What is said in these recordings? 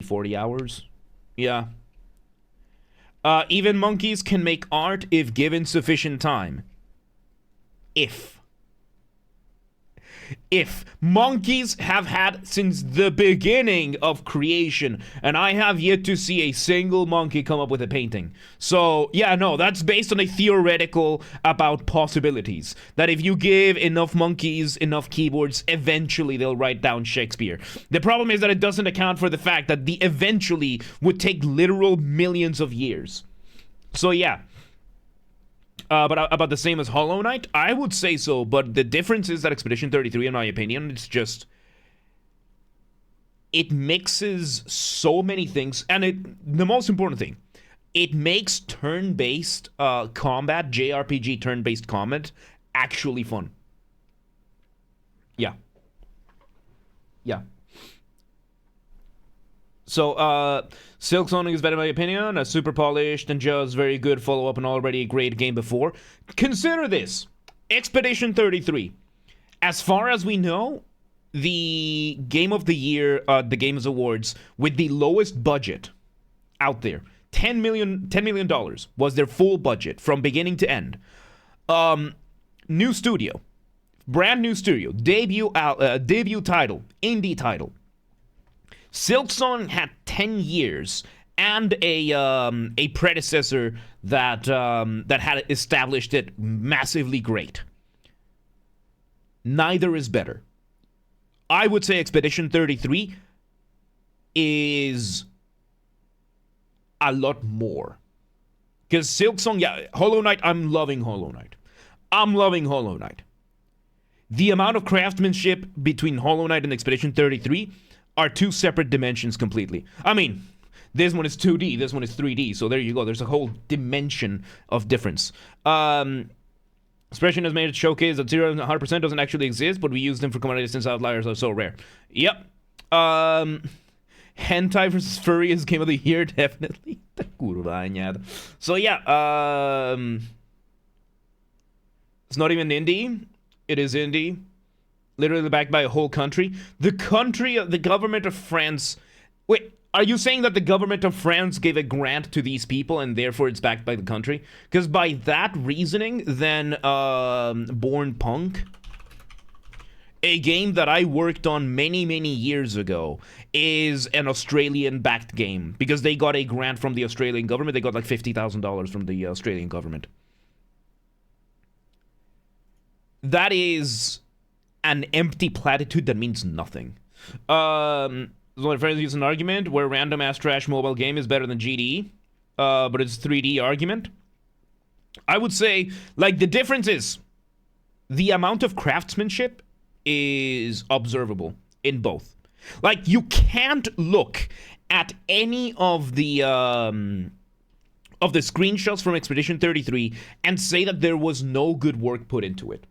40 hours. Yeah. Even monkeys can make art if given sufficient time. If monkeys have had since the beginning of creation, and I have yet to see a single monkey come up with a painting. So yeah, no, that's based on a theoretical about possibilities, that if you give enough monkeys enough keyboards, eventually they'll write down Shakespeare. The problem is that it doesn't account for the fact that the eventually would take literal millions of years. So yeah. But about the same as Hollow Knight? I would say so, but the difference is that Expedition 33, in my opinion, it's just... it mixes so many things, and the most important thing, it makes turn-based combat, JRPG turn-based combat, actually fun. Yeah. Yeah. So, Silk Sonic is better in my opinion, a super polished and just very good follow-up and already a great game before. Consider this, Expedition 33. As far as we know, the Game of the Year, the Games Awards, with the lowest budget out there, $10 million was their full budget from beginning to end. New studio, brand new studio, debut title, indie title. Silksong had 10 years and a predecessor that had established it massively great. Neither is better. I would say Expedition 33 is a lot more. Because Silksong, yeah, Hollow Knight, I'm loving Hollow Knight. The amount of craftsmanship between Hollow Knight and Expedition 33 are two separate dimensions completely. I mean, this one is 2D, this one is 3D, so there you go. There's a whole dimension of difference. Expression has made it showcase that 0 and 100% doesn't actually exist, but we use them for commodities since outliers are so rare. Yep. Hentai versus Furry is Game of the Year, definitely. So yeah, it's not even indie. It is indie. Literally backed by a whole country. The government of France... Wait, are you saying that the government of France gave a grant to these people and therefore it's backed by the country? Because by that reasoning, then Born Punk, a game that I worked on many years ago, is an Australian-backed game. Because they got a grant from the Australian government. They got like $50,000 from the Australian government. That is an empty platitude that means nothing. My friends use an argument where random ass trash mobile game is better than GDE, but it's a 3D argument. I would say, like, the difference is the amount of craftsmanship is observable in both. Like, you can't look at any of the screenshots from Expedition 33 and say that there was no good work put into it.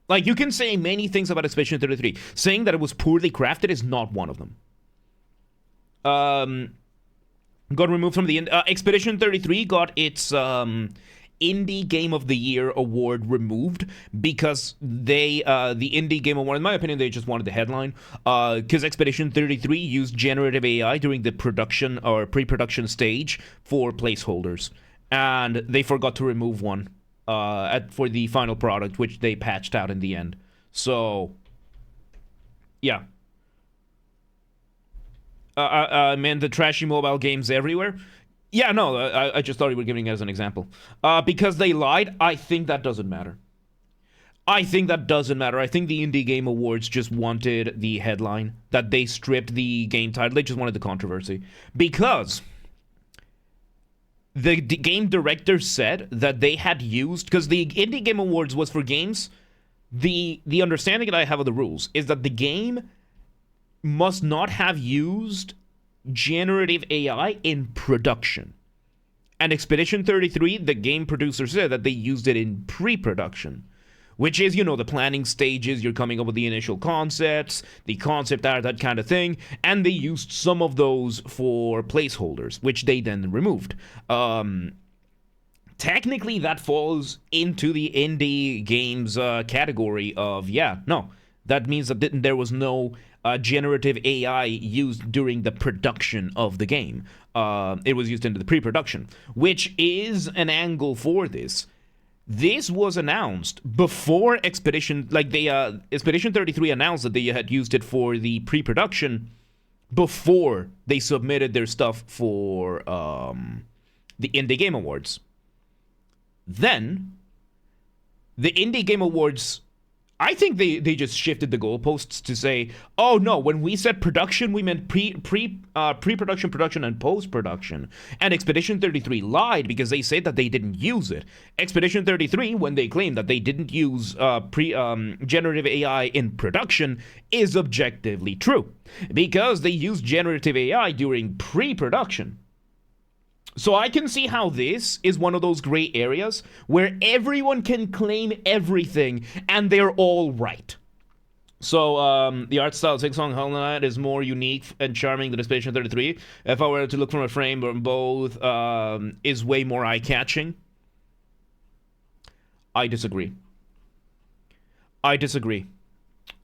Like, you can say many things about Expedition 33. Saying that it was poorly crafted is not one of them. Got removed from the... Expedition 33 got its Indie Game of the Year award removed because the Indie Game Award, in my opinion, they just wanted the headline. Because Expedition 33 used generative AI during the production or pre-production stage for placeholders. And they forgot to remove one. For the final product, which they patched out in the end. So, yeah. Man, the trashy mobile games everywhere. Yeah, no, I just thought you were giving it as an example. Because they lied, I think that doesn't matter. I think the Indie Game Awards just wanted the headline, that they stripped the game title. They just wanted the controversy. Because the game director said that they had used... Because the Indie Game Awards was for games... The understanding that I have of the rules is that the game must not have used generative AI in production. And Expedition 33, the game producer said that they used it in pre-production. Which is, you know, the planning stages, you're coming up with the initial concepts, the concept art, that kind of thing, and they used some of those for placeholders, which they then removed. Technically, that falls into the indie games category of, yeah, no, that means that there was no generative AI used during the production of the game. It was used into the pre-production, which is an angle for this. This was announced before Expedition, Expedition 33 announced that they had used it for the pre-production before they submitted their stuff for the Indie Game Awards. Then, the Indie Game Awards, I think they just shifted the goalposts to say, oh no, when we said production, we meant pre-production, production, and post-production. And Expedition 33 lied because they said that they didn't use it. Expedition 33, when they claimed that they didn't use generative AI in production, is objectively true. Because they used generative AI during pre-production. So I can see how this is one of those gray areas where everyone can claim everything and they're all right. So the art style of Silksong Hollow Knight is more unique and charming than Expedition 33. If I were to look from a frame, both is way more eye-catching. I disagree.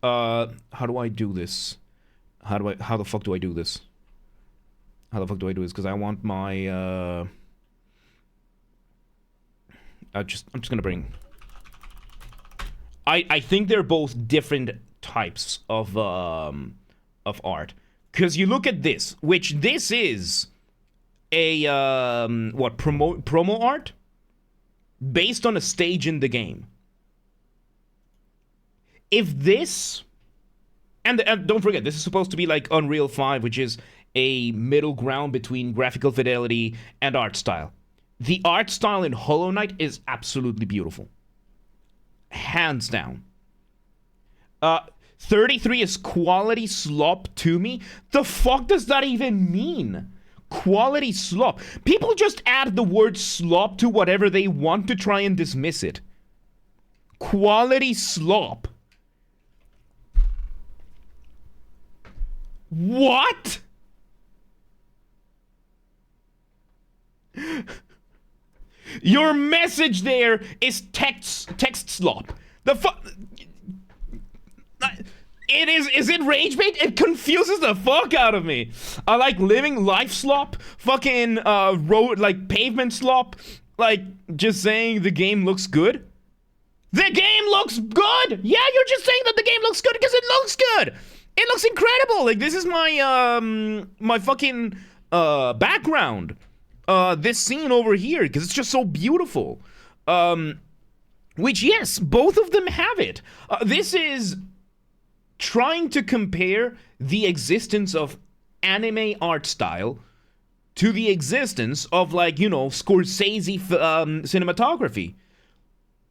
How do I do this? How the fuck do I do this? Because I want my I'm just gonna bring. I think they're both different types of art. Because you look at this, which this is a promo art based on a stage in the game. If this, and don't forget, this is supposed to be like Unreal 5, which is a middle ground between graphical fidelity and art style. The art style in Hollow Knight is absolutely beautiful. Hands down. 33 is quality slop to me? The fuck does that even mean? Quality slop. People just add the word slop to whatever they want to try and dismiss it. Quality slop. What? Your message there is text slop. The fuck. It is it rage bait? It confuses the fuck out of me. I like living life slop, fucking road like pavement slop, like just saying the game looks good. The game looks good. Yeah, you're just saying that the game looks good because it looks good. It looks incredible. Like this is my my fucking background. This scene over here, because it's just so beautiful. Which, yes, both of them have it. This is trying to compare the existence of anime art style to the existence of, like, you know, Scorsese cinematography.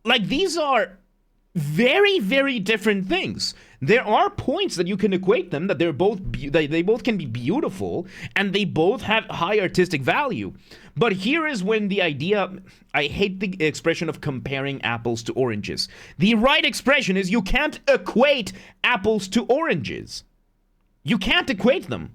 Like, these are very, very different things. There are points that you can equate them, that they're both they both can be beautiful and they both have high artistic value. But here is when the idea, I hate the expression of comparing apples to oranges. The right expression is you can't equate apples to oranges. You can't equate them.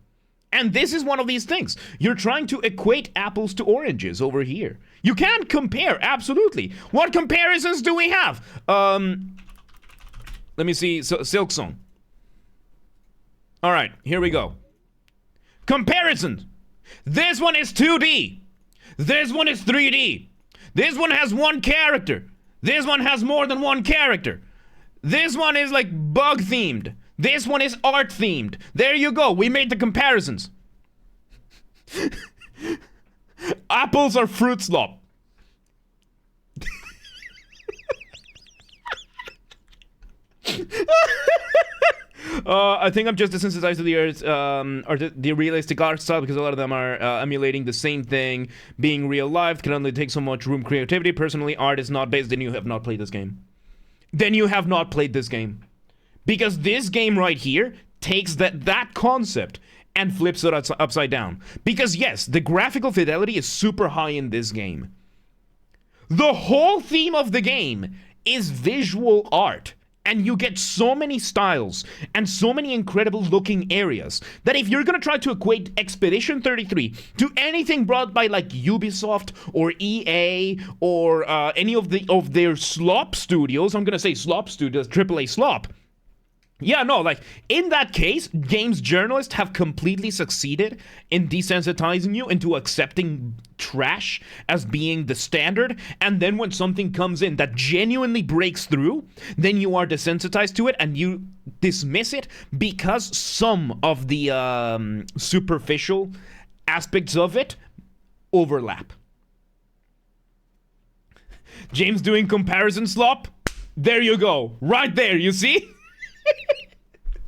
And this is one of these things. You're trying to equate apples to oranges over here. You can't compare, absolutely. What comparisons do we have? Let me see, Silksong. All right, here we go. Comparisons. This one is 2D. This one is 3D. This one has one character. This one has more than one character. This one is like bug themed. This one is art themed. There you go. We made the comparisons. Apples are fruit slop. I think I'm just desensitized to the realistic art style because a lot of them are emulating the same thing. Being real life can only take so much room creativity. Personally, art is not based. Then you have not played this game. Because this game right here takes that concept and flips it upside down. Because yes, the graphical fidelity is super high in this game. The whole theme of the game is visual art. And you get so many styles and so many incredible looking areas that if you're gonna try to equate Expedition 33 to anything brought by like Ubisoft or EA or any of their slop studios, I'm gonna say slop studios, AAA slop, Yeah, no, like, in that case, games journalists have completely succeeded in desensitizing you into accepting trash as being the standard, and then when something comes in that genuinely breaks through, then you are desensitized to it and you dismiss it because some of the superficial aspects of it overlap. James doing comparison slop? There you go. Right there, you see?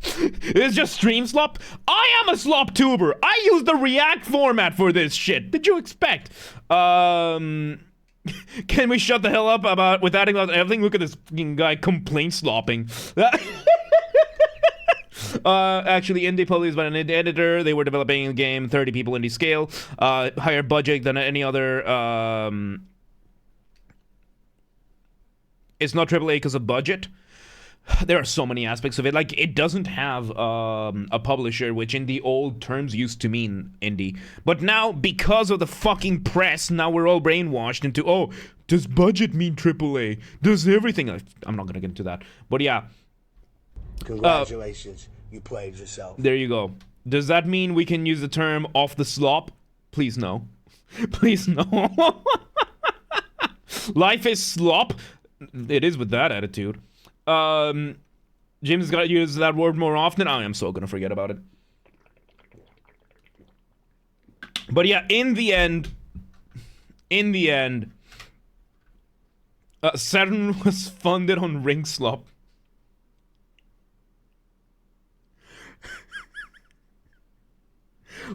It's just stream slop. I am a slop tuber. I use the React format for this shit. Did you expect? Can we shut the hell up about with adding about everything? Look at this fucking guy complaint slopping. Actually, indie published by an indie editor. They were developing a game, 30 people indie scale, higher budget than any other. It's not AAA because of budget. There are so many aspects of it. Like, it doesn't have a publisher, which in the old terms used to mean indie. But now, because of the fucking press, now we're all brainwashed into, oh, does budget mean AAA? Does everything? I'm not going to get into that. But yeah. Congratulations. You played yourself. There you go. Does that mean we can use the term off the slop? Please no. Please no. Life is slop. It is with that attitude. James has got to use that word more often. I am so gonna forget about it. But yeah, in the end, Saturn was funded on ring slop.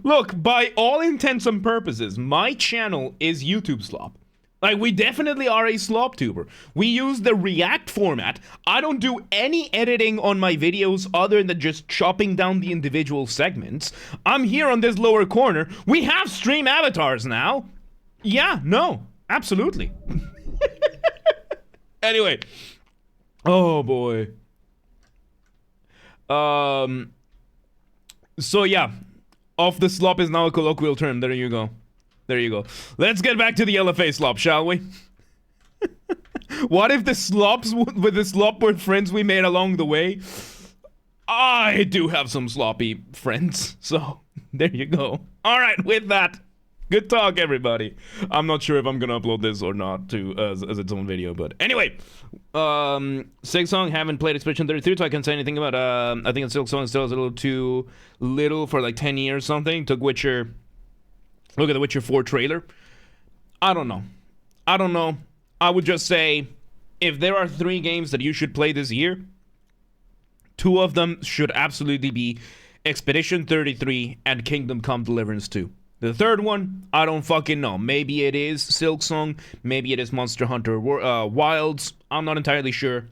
Look, by all intents and purposes, my channel is YouTube slop. Like, we definitely are a slop tuber. We use the React format. I don't do any editing on my videos other than just chopping down the individual segments. I'm here on this lower corner. We have stream avatars now. Yeah, no, absolutely. Anyway. Oh, boy. So, yeah. Off the slop is now a colloquial term. There you go. There you go. Let's get back to the LFA slop, shall we? What if the slops with the slop were friends we made along the way? I do have some sloppy friends, so there you go. All right, with that, good talk, everybody. I'm not sure if I'm gonna upload this or not to as its own video, but anyway, Silksong, haven't played Expedition 33, so I can't say anything about. I think Silksong still is a little too little for like 10 years or something. Took Witcher. Look at the Witcher 4 trailer. I don't know. I would just say, if there are 3 games that you should play this year, 2 of them should absolutely be Expedition 33 and Kingdom Come Deliverance 2. The third one, I don't fucking know. Maybe it is Silksong, maybe it is Monster Hunter Wilds. I'm not entirely sure.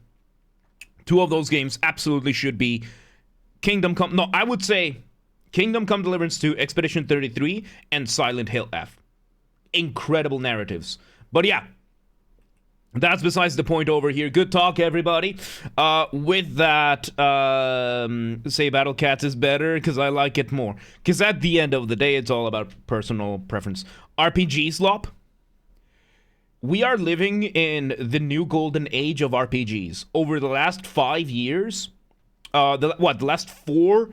2 of those games absolutely should be Kingdom Come. No, I would say Kingdom Come Deliverance 2, Expedition 33, and Silent Hill F. Incredible narratives. But yeah, that's besides the point over here. Good talk, everybody. With that, say Battle Cats is better because I like it more. Because at the end of the day, it's all about personal preference. RPG slop. We are living in the new golden age of RPGs. Over the last 5 years, the last 4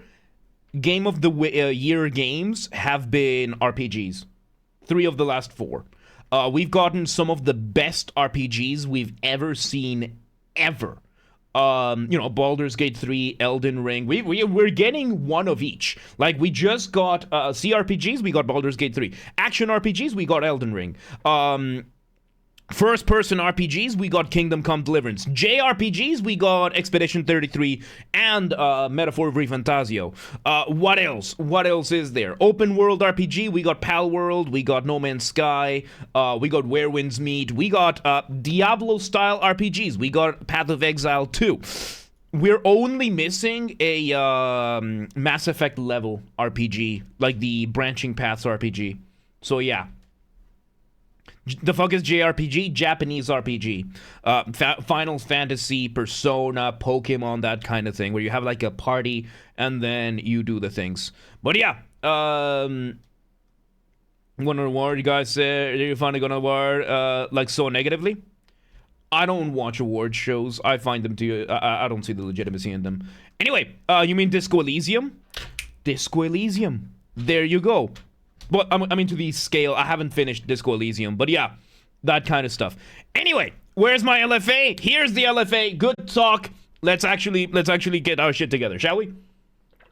Game of the Year games have been RPGs. 3 of the last 4. We've gotten some of the best RPGs we've ever seen, ever. Baldur's Gate 3, Elden Ring. We're getting one of each. Like, we just got CRPGs, we got Baldur's Gate 3. Action RPGs, we got Elden Ring. First-person RPGs, we got Kingdom Come Deliverance. JRPGs, we got Expedition 33 and Metaphor Refantasio. What else? What else is there? Open-world RPG, we got Palworld, we got No Man's Sky, we got Where Winds Meet, we got Diablo-style RPGs, we got Path of Exile 2. We're only missing a Mass Effect level RPG, like the Branching Paths RPG. So yeah. The fuck is JRPG? Japanese RPG. Final Fantasy, Persona, Pokemon, that kind of thing, where you have like a party and then you do the things. But yeah, Gonna award, you guys say you're finally gonna award like so negatively. I don't watch award shows. I find them to... I don't see the legitimacy in them. Anyway, you mean Disco Elysium? Disco Elysium. There you go. Well, I mean to the scale. I haven't finished Disco Elysium, but yeah, that kind of stuff. Anyway, where's my LFA? Here's the LFA. Good talk. Let's actually get our shit together, shall we?